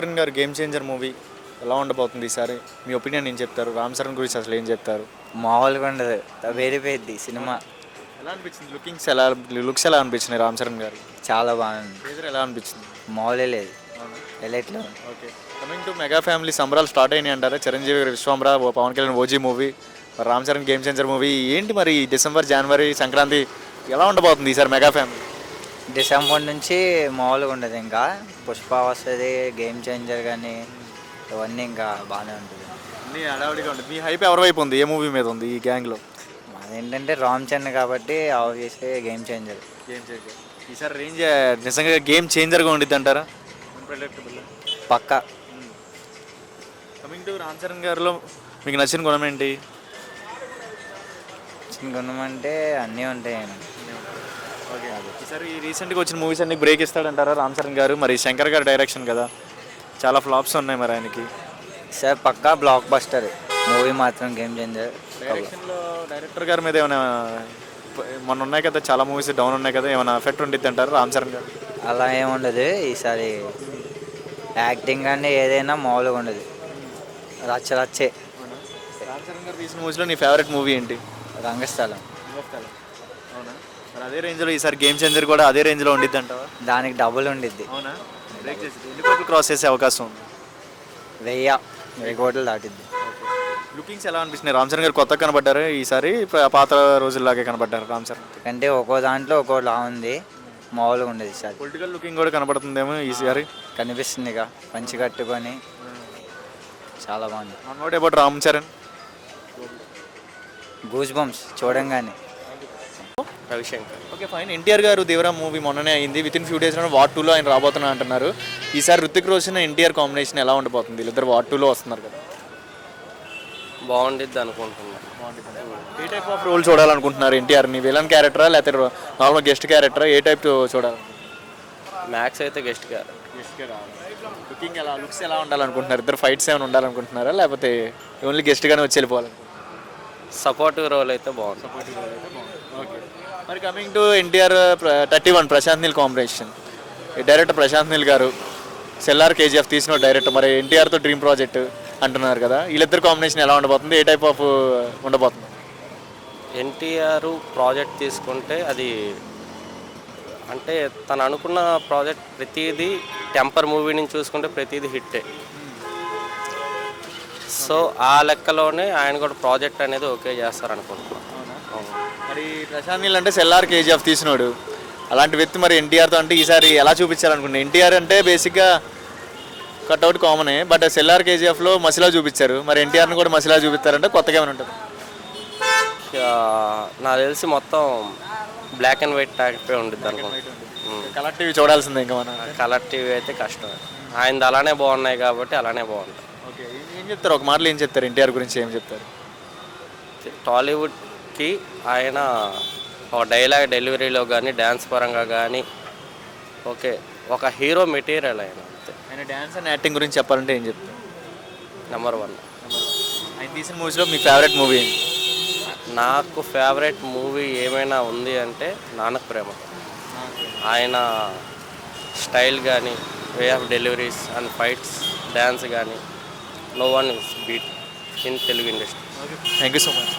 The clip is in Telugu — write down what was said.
చరణ్ గారు గేమ్ చేంజర్ మూవీ ఎలా ఉండబోతుంది ఈసారి? మీ ఒపీనియన్ ఏం చెప్తారు? రామ్ చరణ్ గురించి అసలు ఏం చెప్తారు? మామూలుగా ఉండదు. వేరిపోయిద్ది సినిమా. ఎలా అనిపించింది? లుక్స్ ఎలా అనిపించినాయి రామ్ చరణ్ గారు? చాలా బాగుంది. టీజర్ ఎలా అనిపించింది? మామూలే లేదు. అవునా? ఎలైట్లో ఉంది. Okay. Coming to mega family సంబరాలు స్టార్ట్ అయినాయి అంటారా? చిరంజీవి గారు Vishwambhara, Pawan Kalyan OG movie, Ram Charan game changer movie ఏంటి మరి డిసెంబర్, జనవరి, సంక్రాంతి ఎలా ఉండబోతుంది ఈసారి మెగా ఫ్యామిలీ? డిసెంబర్ నుంచి మామూలుగా ఉండదు. ఇంకా పుష్ప వస్తుంది, గేమ్ చేంజర్ కానీ ఇవన్నీ ఇంకా బాగానే ఉంటుంది. అన్నీ హడావిడిగా ఉంటుంది. మీ హైప్ ఎవరి వైపు ఉంది? ఏ మూవీ మీద ఉంది ఈ గ్యాంగ్లో? అదేంటంటే రామ్ చరణ్ కాబట్టి obviously game changer. Game changer ఈసారి రేంజ్ నిజంగా గేమ్ చేంజర్గా ఉండిద్ది అంటారా? అన్ప్రెడిక్టబుల్. పక్కా. కమింగ్ టు రామ్ చరణ్ గారిలో మీకు నచ్చిన గుణం ఏంటి? చిన్న గుణం అంటే అన్నీ ఉంటాయండి. ఓకే. ఈసారి రీసెంట్గా వచ్చిన మూవీస్ అన్ని బ్రేక్ ఇస్తాడంటారా రామ్ చరణ్ గారు? మరి శంకర్ గారు డైరెక్షన్ కదా, చాలా ఫ్లాప్స్ ఉన్నాయి మరి ఆయనకి. సార్ పక్కా బ్లాక్ బస్టర్ మూవీ మాత్రం గేమ్ చేంజర్. డైరెక్షన్లో డైరెక్టర్ గారి మీద ఏమైనా మొన్న ఉన్నాయి కదా, చాలా మూవీస్ డౌన్ ఉన్నాయి కదా, ఏమైనా ఎఫెక్ట్ ఉండిద్ది అంటారు రామ్ చరణ్ గారు? అలా ఏముండదు. ఈసారి యాక్టింగ్ కానీ ఏదైనా మామూలుగా ఉండదు. రచ్చే. రామ్ చరణ్ గారు తీసిన మూవీస్లో నీ ఫేవరెట్ మూవీ ఏంటి? రంగస్థలం. అవునా? మరి అదే రేంజ్లో ఈసారి గేమ్ చేంజర్ కూడా అదే రేంజ్లో ఉండిద్ది అంటావా? దానికి డబుల్ ఉండిద్ది. అవునా? బ్రేక్ చేసి ఎన్ని కోట్లు క్రాస్ చేసే అవకాశం ఉంది? 1000 కోట్లు దాటిద్ది. లుకింగ్స్ ఎలా అనిపిస్తున్నాయి? రామ్ చరణ్ గారు కొత్తగా కనబడ్డారు ఈసారి, పాత రోజుల్లాగే కనబడ్డారు రామ్ చరణ్? అంటే ఒక్కో దాంట్లో ఒక్కోలా ఉంది. మామూలుగా ఉండదు ఈసారి. పొలిటికల్ లుకింగ్ కూడా కనబడుతుందేమో ఈసారి. కనిపిస్తుందిగా పంచి కట్టుకొని. చాలా బాగుంది. What about Ram Charan? Goose bumps చూడంగానే. రవిశంకర్. Okay fine. ఎన్టీఆర్ గారు దేవరా మూవీ మొన్ననే అయింది. విత్ ఇన్ ఫ్యూ డేస్లో వార్ 2లో ఆయన రాబోతున్నా అంటున్నారు. ఈసారి రుతిక్ రోషన్ ఎన్టీఆర్ కాంబినేషన్ ఎలా ఉండబోతుంది? వీళ్ళిద్దరు వార్ 2లో వస్తున్నారు కదా. బాగుండిద్ది అనుకుంటున్నాను. ఏ టైప్ ఆఫ్ రోల్ చూడాలనుకుంటున్నారు ఎన్టీఆర్ని? విలన్ క్యారెక్టరా లేకపోతే నార్మల్ గెస్ట్ క్యారెక్టరా? ఏ టైప్ చూడాలి? మ్యాక్స్ అయితే గెస్ట్ గారు. లుకింగ్ ఎలా, లుక్స్ ఎలా ఉండాలనుకుంటున్నారు? ఇద్దరు ఫైట్స్ ఏమైనా ఉండాలనుకుంటున్నారా లేకపోతే ఓన్లీ గెస్ట్గానే వచ్చి వెళ్ళిపోవాలనుకుంటున్నారు? సపోర్టివ్ రోల్ అయితే బాగుంది. ఓకే. మరి coming to NTR 31 Prashanth Neel combination. Director Prashanth Neel గారు సెల్లార్ కేజీఎఫ్ తీసిన డైరెక్టర్, మరి ఎన్టీఆర్తో డ్రీమ్ ప్రాజెక్ట్ అంటున్నారు కదా, వీళ్ళిద్దరు కాంబినేషన్ ఎలా ఉండబోతుంది? ఏ టైప్ ఆఫ్ ఉండబోతుంది? ఎన్టీఆర్ ప్రాజెక్ట్ తీసుకుంటే అది అంటే తను అనుకున్న ప్రాజెక్ట్ ప్రతిదీ టెంపర్ మూవీ నుంచి చూసుకుంటే ప్రతిదీ హిట్టే. సో ఆ లెక్కలోనే ఆయన కూడా ప్రాజెక్ట్ అనేది ఓకే చేస్తారు అనుకుంటున్నాను. మరి ప్రశాంత్ నీల్ అంటే సెల్లార్ కేజీఎఫ్ తీసినాడు, అలాంటి వ్యక్తి మరి ఎన్టీఆర్తో అంటే ఈసారి ఎలా చూపించాలనుకుంటున్నాను? ఎన్టీఆర్ అంటే బేసిక్గా కట్అవుట్ కామనే, బట్ సెల్లార్ కేజీఎఫ్లో మసిలా చూపించారు. మరి ఎన్టీఆర్ని కూడా మసిలా చూపిస్తారంటే కొత్తగా ఏమైనా ఉంటుంది? నాకు తెలిసి మొత్తం బ్లాక్ అండ్ వైట్ టైప్ ఉంటుంది అనుకుంటున్నాను. కలర్ టీవీ చూడాల్సిందే ఇంకా మనం. కలర్ టీవీ అయితే కష్టం. ఆయనది అలానే బాగున్నాయి కాబట్టి అలానే బాగుంటుంది. ఓకే. ఏం చెప్తారు, ఒక మాటలు ఏం చెప్తారు ఎన్టీఆర్ గురించి? ఏం చెప్తారు? టాలీవుడ్కి ఆయన ఒక డైలాగ్ డెలివరీలో కానీ డ్యాన్స్ పరంగా కానీ ఓకే ఒక హీరో మెటీరియల్ ఆయన అంతే. ఆయన డ్యాన్స్ అండ్ యాక్టింగ్ గురించి చెప్పాలంటే ఏం చెప్తారు? నెంబర్ 1. ఆయన తీసిన మూవీస్లో మీ ఫేవరెట్ మూవీ ఏంటి? నాకు ఫేవరెట్ మూవీ ఏమైనా ఉంది అంటే నాన్నకు ప్రేమ. ఆయన స్టైల్ కానీ way of deliveries and fights dance కానీ no one is beat in Telugu industry. Thank you so much.